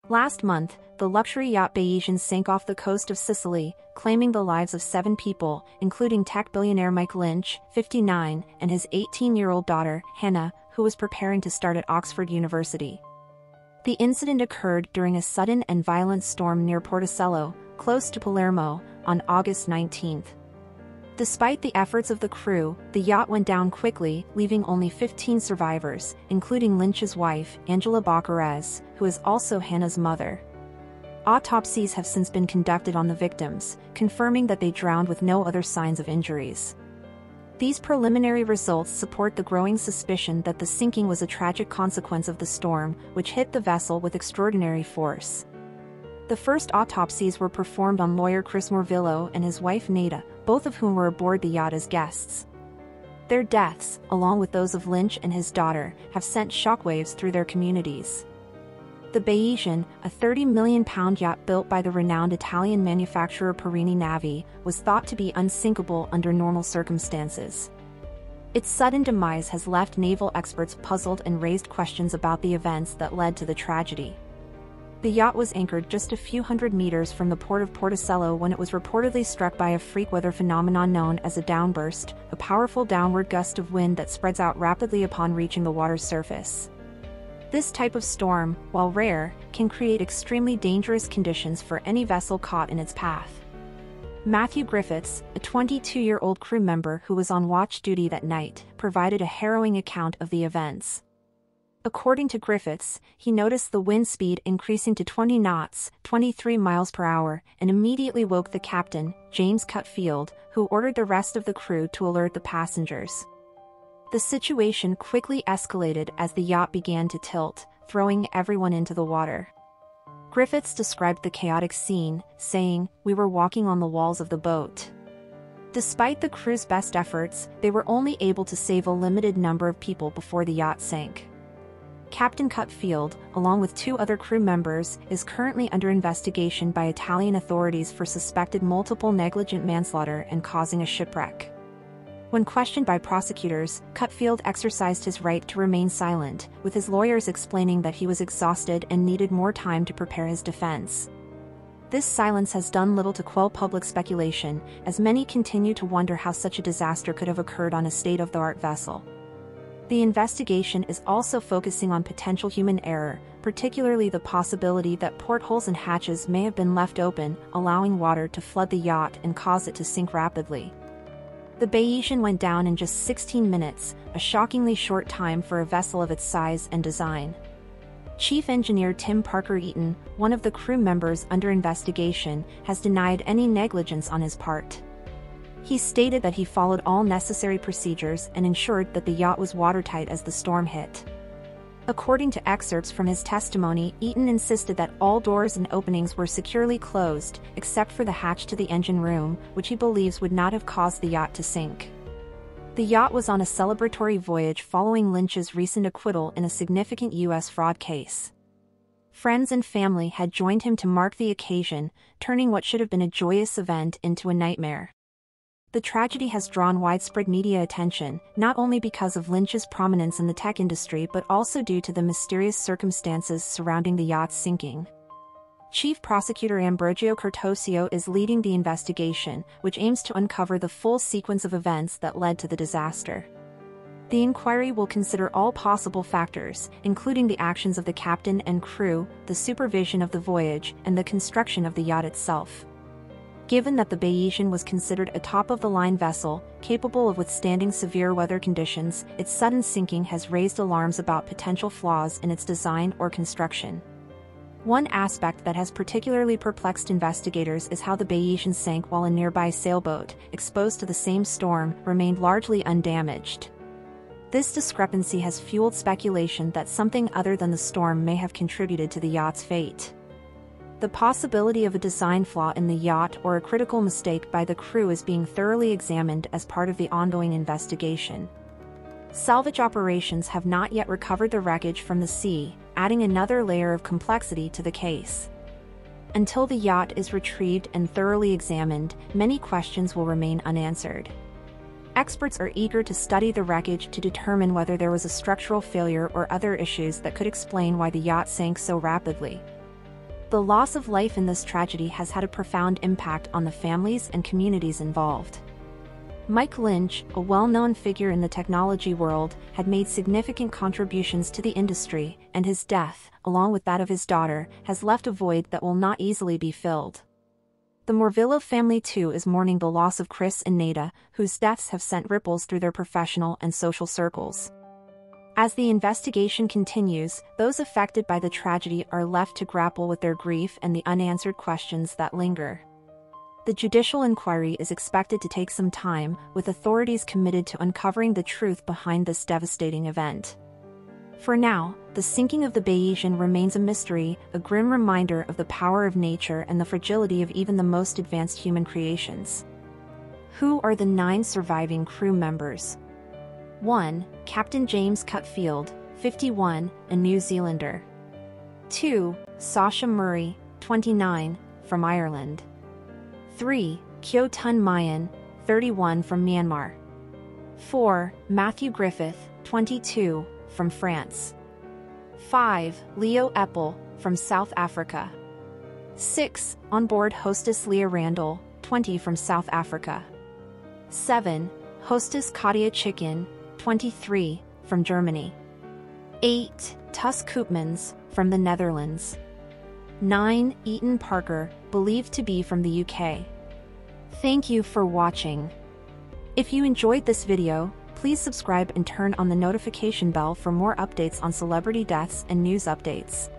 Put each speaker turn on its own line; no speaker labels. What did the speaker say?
Last month, the luxury yacht Bayesian sank off the coast of Sicily, claiming the lives of 7 people, including tech billionaire Mike Lynch, 59, and his 18-year-old daughter, Hannah, who was preparing to start at Oxford University. The incident occurred during a sudden and violent storm near Porticello, close to Palermo, on August 19. Despite the efforts of the crew, the yacht went down quickly, leaving only 15 survivors, including Lynch's wife, Angela Baccarez, who is also Hannah's mother. Autopsies have since been conducted on the victims, confirming that they drowned with no other signs of injuries. These preliminary results support the growing suspicion that the sinking was a tragic consequence of the storm, which hit the vessel with extraordinary force. The first autopsies were performed on lawyer Chris Morvillo and his wife Nada, both of whom were aboard the yacht as guests. Their deaths, along with those of Lynch and his daughter, have sent shockwaves through their communities. The Bayesian, a £30 million yacht built by the renowned Italian manufacturer Perini Navi, was thought to be unsinkable under normal circumstances. Its sudden demise has left naval experts puzzled and raised questions about the events that led to the tragedy. The yacht was anchored just a few hundred meters from the port of Porticello when it was reportedly struck by a freak weather phenomenon known as a downburst, a powerful downward gust of wind that spreads out rapidly upon reaching the water's surface. This type of storm, while rare, can create extremely dangerous conditions for any vessel caught in its path. Matthew Griffiths, a 22-year-old crew member who was on watch duty that night, provided a harrowing account of the events. According to Griffiths, he noticed the wind speed increasing to 20 knots, 23 miles per hour, and immediately woke the captain, James Cutfield, who ordered the rest of the crew to alert the passengers. The situation quickly escalated as the yacht began to tilt, throwing everyone into the water. Griffiths described the chaotic scene, saying, "We were walking on the walls of the boat." Despite the crew's best efforts, they were only able to save a limited number of people before the yacht sank. Captain Cutfield, along with 2 other crew members, is currently under investigation by Italian authorities for suspected multiple negligent manslaughter and causing a shipwreck. When questioned by prosecutors, Cutfield exercised his right to remain silent, with his lawyers explaining that he was exhausted and needed more time to prepare his defense. This silence has done little to quell public speculation, as many continue to wonder how such a disaster could have occurred on a state-of-the-art vessel. The investigation is also focusing on potential human error, particularly the possibility that portholes and hatches may have been left open, allowing water to flood the yacht and cause it to sink rapidly. The Bayesian went down in just 16 minutes, a shockingly short time for a vessel of its size and design. Chief Engineer Tim Parker-Eaton, one of the crew members under investigation, has denied any negligence on his part. He stated that he followed all necessary procedures and ensured that the yacht was watertight as the storm hit. According to excerpts from his testimony, Eaton insisted that all doors and openings were securely closed, except for the hatch to the engine room, which he believes would not have caused the yacht to sink. The yacht was on a celebratory voyage following Lynch's recent acquittal in a significant U.S. fraud case. Friends and family had joined him to mark the occasion, turning what should have been a joyous event into a nightmare. The tragedy has drawn widespread media attention, not only because of Lynch's prominence in the tech industry but also due to the mysterious circumstances surrounding the yacht's sinking. Chief Prosecutor Ambrogio Curtosio is leading the investigation, which aims to uncover the full sequence of events that led to the disaster. The inquiry will consider all possible factors, including the actions of the captain and crew, the supervision of the voyage, and the construction of the yacht itself. Given that the Bayesian was considered a top-of-the-line vessel, capable of withstanding severe weather conditions, its sudden sinking has raised alarms about potential flaws in its design or construction. One aspect that has particularly perplexed investigators is how the Bayesian sank while a nearby sailboat, exposed to the same storm, remained largely undamaged. This discrepancy has fueled speculation that something other than the storm may have contributed to the yacht's fate. The possibility of a design flaw in the yacht or a critical mistake by the crew is being thoroughly examined as part of the ongoing investigation. Salvage operations have not yet recovered the wreckage from the sea, adding another layer of complexity to the case. Until the yacht is retrieved and thoroughly examined, many questions will remain unanswered. Experts are eager to study the wreckage to determine whether there was a structural failure or other issues that could explain why the yacht sank so rapidly. The loss of life in this tragedy has had a profound impact on the families and communities involved. Mike Lynch, a well-known figure in the technology world, had made significant contributions to the industry, and his death, along with that of his daughter, has left a void that will not easily be filled. The Morvillo family too is mourning the loss of Chris and Nada, whose deaths have sent ripples through their professional and social circles. As the investigation continues, those affected by the tragedy are left to grapple with their grief and the unanswered questions that linger. The judicial inquiry is expected to take some time, with authorities committed to uncovering the truth behind this devastating event. For now, the sinking of the Bayesian remains a mystery, a grim reminder of the power of nature and the fragility of even the most advanced human creations. Who are the 9 surviving crew members? 1. Captain James Cutfield, 51, a New Zealander. 2. Sasha Murray, 29, from Ireland. 3. Kyo Tun Mayan, 31, from Myanmar. 4. Matthew Griffith, 22, from France. 5. Leo Eppel, from South Africa. 6. Onboard hostess Leah Randall, 20, from South Africa. 7. Hostess Katia Chicken, 23, from Germany. 8. Tuss Koopmans, from the Netherlands. 9. Eaton Parker, believed to be from the UK. Thank you for watching. If you enjoyed this video, please subscribe and turn on the notification bell for more updates on celebrity deaths and news updates.